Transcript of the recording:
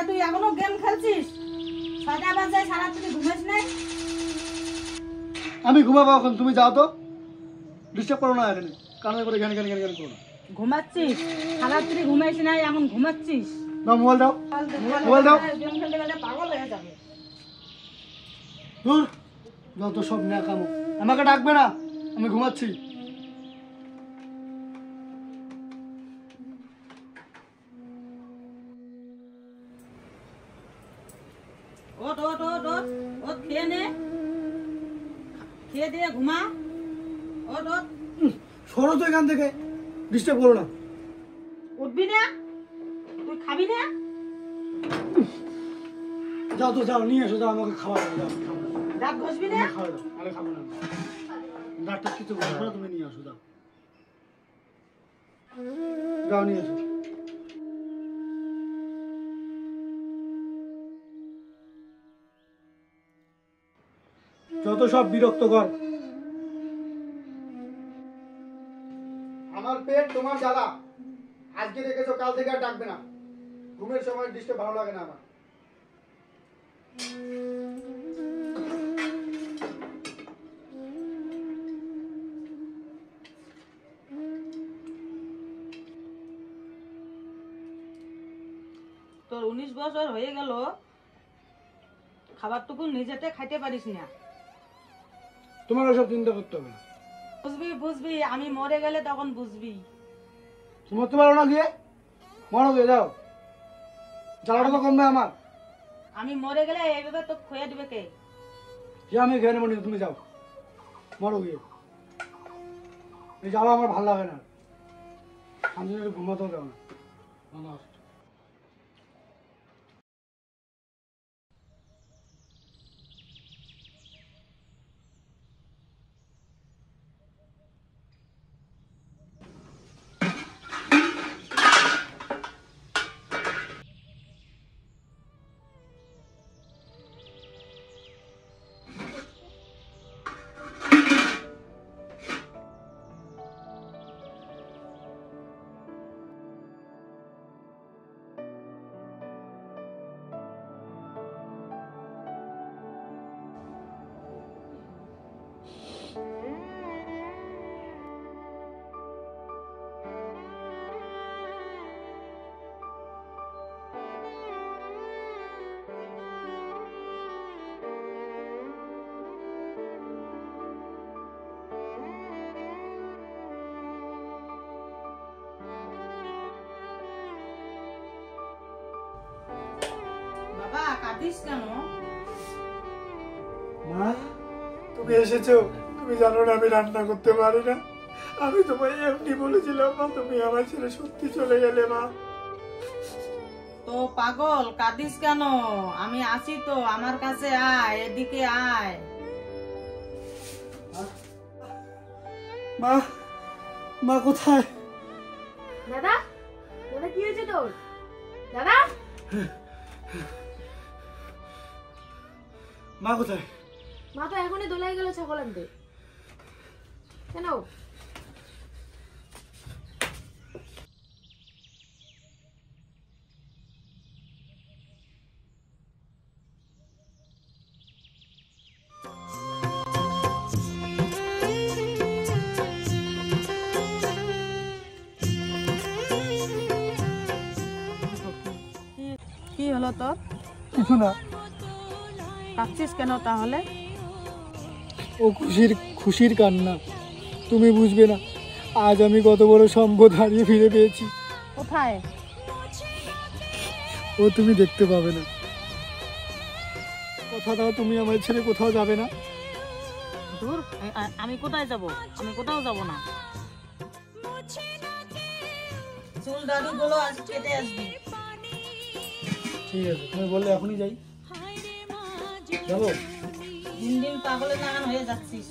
তুই এখনো গেম খেলছিস? 6টা বাজে, সারা তুই ঘুমাস নাই? আমি ঘুমাবো এখন, তুমি যাও তো, ডিস্টার্ব করো না এখানে, কানে করে ঘ্যান ঘ্যান ঘ্যান ঘ্যান করো না। ঘুমাচ্ছিস? সারা তুই ঘুমাইস নাই, এখন ঘুমাচ্ছিস? দাও মোবাইল দাও, মোবাইল দাও। গেম খেলতে গেলে পাগল হয়ে যাবে। দূর, যত সব ন্যাকামো, আমাকে ডাকবে না, আমি ঘুমাচ্ছি। ওঠ ওঠ ওঠ ওঠ ওঠ, খেয়ে নে, খেয়ে দিয়ে ঘুমা। ওঠ ওঠ। সরো তো এখান থেকে, ডিস্টার্ব করো না। উঠবি না? তুই খাবি না? যাও তো, যাও নিয়ে এসো, যাও আমাকে খাবার দাও, যাও খাবো না। দাঁত ঘষবি না? খাওয়া দাও, আরে খাবো না। দাঁতটা কিছু ঘষবো না, তুমি নিয়ে আসো, যাও যাও নিয়ে এসো। যত সব বিরক্তকর, আমার পেট তোমার জ্বালা, আজকে রেখেছো, কাল থেকে আর ডাকবে না। ঘুমের সময় ডিস্টার্ব ভালো লাগে না আমার। তোর 19 বছর হয়ে গেল, খাবারটুকু নিজেতে খাইতে পারিস না। তোমার ওসব চিন্তা করতে হবে না। বুঝবি বুঝবি, আমি মরে গেলে তখন বুঝবি। মরতে পারো না গিয়ে, মরো গিয়ে, যাও, জ্বালাটা তো কমবে আমার। আমি মরে গেলে এইভাবে তো খুঁয়ে দিবে কে? যে আমি ঘেরে মনে, তুমি যাও, মরো গিয়ে। এই জ্বালা আমার ভালো লাগে না, শান্তি করে ঘুমাতেও দেও না। বাবা, কাঁদিস কেন? মা, তুমি এসেছো, তুমি জানো না আমি রান্না করতে পারি না। আমি তোমায় এমনি বলেছিলাম মা, তুমি আমার ছেড়ে সত্যি চলে গেলে মা। তো পাগল, কাঁদিস কেন? আমি আছি তো, আমার কাছে আয়, এদিকে আয়। মা, মা কোথায়? দাদা, দাদা কি হয়েছে তোর? দাদা, মা কোথায়? মা তো এখনই দোলাই গেল ছাগল আনতে। কেন? কি হলো তোর? কিছু না। কাঁদছিস কেন তাহলে? ও খুশির কান্না, তুমি বুঝবে না। আজ আমি কত বড় সম্পদ হারিয়ে ফিরে পেয়েছি। কোথায়? ও তুমি দেখতে পাবে না। কথা দাও, তুমি আমার ছেড়ে কোথাও যাবে না। দূর, আমি কোথায় যাব? আমি কোথাও যাব না। চুল দাড়ি গুলো আজ কেটে আসবি। ঠিক আছে, তুমি বললে এখনই যাই। যাবো? দিন দিন পাগলের নাগান হয়ে যাচ্ছিস।